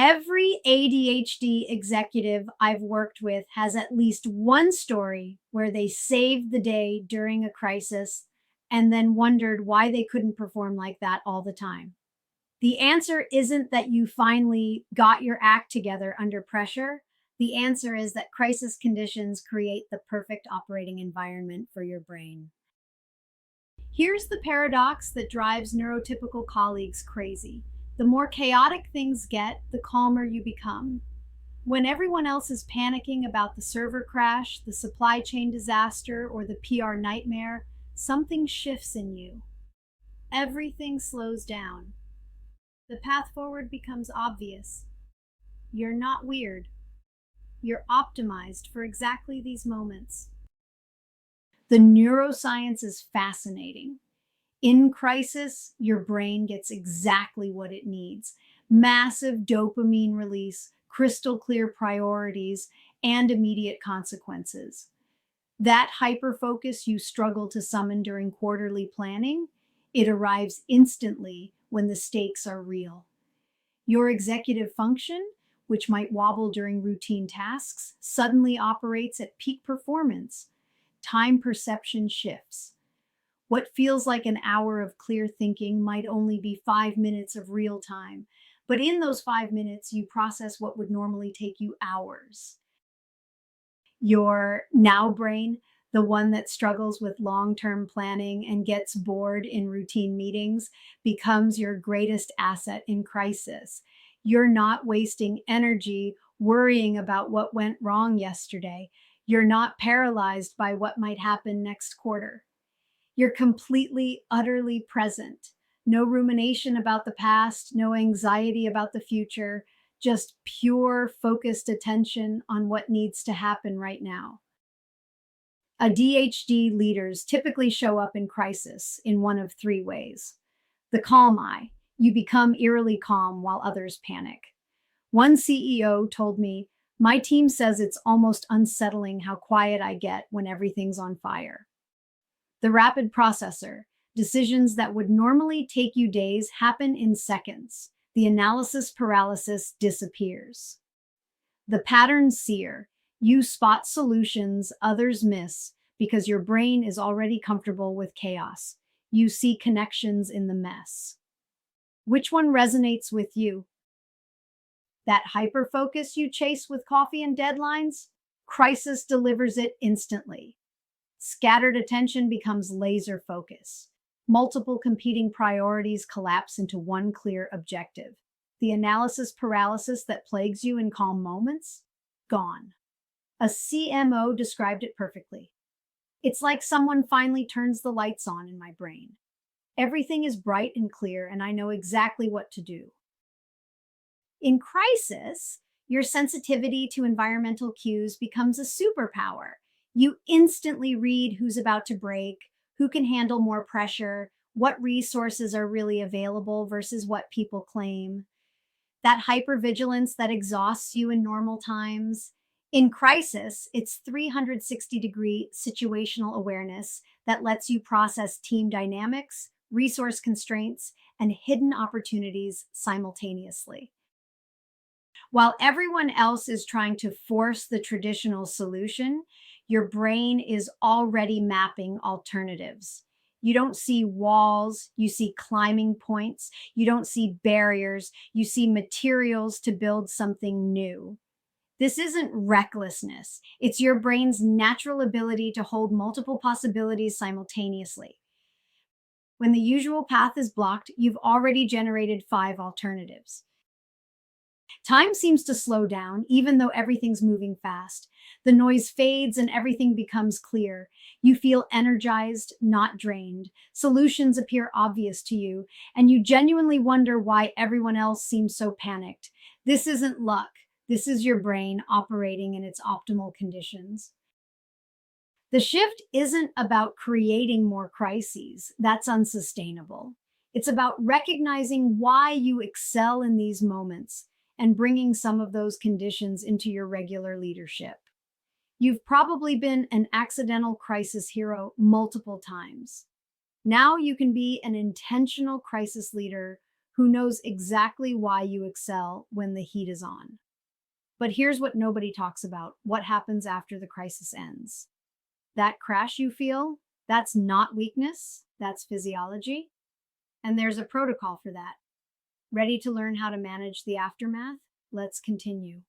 Every ADHD executive I've worked with has at least one story where they saved the day during a crisis and then wondered why they couldn't perform like that all the time. The answer isn't that you finally got your act together under pressure. The answer is that crisis conditions create the perfect operating environment for your brain. Here's the paradox that drives neurotypical colleagues crazy. The more chaotic things get, the calmer you become. When everyone else is panicking about the server crash, the supply chain disaster, or the PR nightmare, something shifts in you. Everything slows down. The path forward becomes obvious. You're not weird. You're optimized for exactly these moments. The neuroscience is fascinating. In crisis, your brain gets exactly what it needs: massive dopamine release, crystal clear priorities, and immediate consequences. That hyperfocus you struggle to summon during quarterly planning, it arrives instantly when the stakes are real. Your executive function, which might wobble during routine tasks, suddenly operates at peak performance. Time perception shifts. What feels like an hour of clear thinking might only be 5 minutes of real time, but in those 5 minutes, you process what would normally take you hours. Your now brain, the one that struggles with long-term planning and gets bored in routine meetings, becomes your greatest asset in crisis. You're not wasting energy worrying about what went wrong yesterday. You're not paralyzed by what might happen next quarter. You're completely, utterly present. No rumination about the past, no anxiety about the future, just pure, focused attention on what needs to happen right now. ADHD leaders typically show up in crisis in one of three ways. The calm eye. You become eerily calm while others panic. One CEO told me, "My team says it's almost unsettling how quiet I get when everything's on fire." The rapid processor. Decisions that would normally take you days happen in seconds. The analysis paralysis disappears. The pattern seer. You spot solutions others miss because your brain is already comfortable with chaos. You see connections in the mess. Which one resonates with you? That hyperfocus you chase with coffee and deadlines? Crisis delivers it instantly. Scattered attention becomes laser focus. Multiple competing priorities collapse into one clear objective. The analysis paralysis that plagues you in calm moments? Gone. A CMO described it perfectly. It's like someone finally turns the lights on in my brain. Everything is bright and clear, and I know exactly what to do. In crisis, your sensitivity to environmental cues becomes a superpower. You instantly read who's about to break, who can handle more pressure, what resources are really available versus what people claim. That hypervigilance that exhausts you in normal times. In crisis, it's 360-degree situational awareness that lets you process team dynamics, resource constraints, and hidden opportunities simultaneously. While everyone else is trying to force the traditional solution, your brain is already mapping alternatives. You don't see walls, you see climbing points. You don't see barriers, you see materials to build something new. This isn't recklessness, it's your brain's natural ability to hold multiple possibilities simultaneously. When the usual path is blocked, you've already generated 5 alternatives. Time seems to slow down, even though everything's moving fast. The noise fades and everything becomes clear. You feel energized, not drained. Solutions appear obvious to you, and you genuinely wonder why everyone else seems so panicked. This isn't luck. This is your brain operating in its optimal conditions. The shift isn't about creating more crises. That's unsustainable. It's about recognizing why you excel in these moments and bringing some of those conditions into your regular leadership. You've probably been an accidental crisis hero multiple times. Now you can be an intentional crisis leader who knows exactly why you excel when the heat is on. But here's what nobody talks about: what happens after the crisis ends. That crash you feel, that's not weakness, that's physiology. And there's a protocol for that. Ready to learn how to manage the aftermath? Let's continue.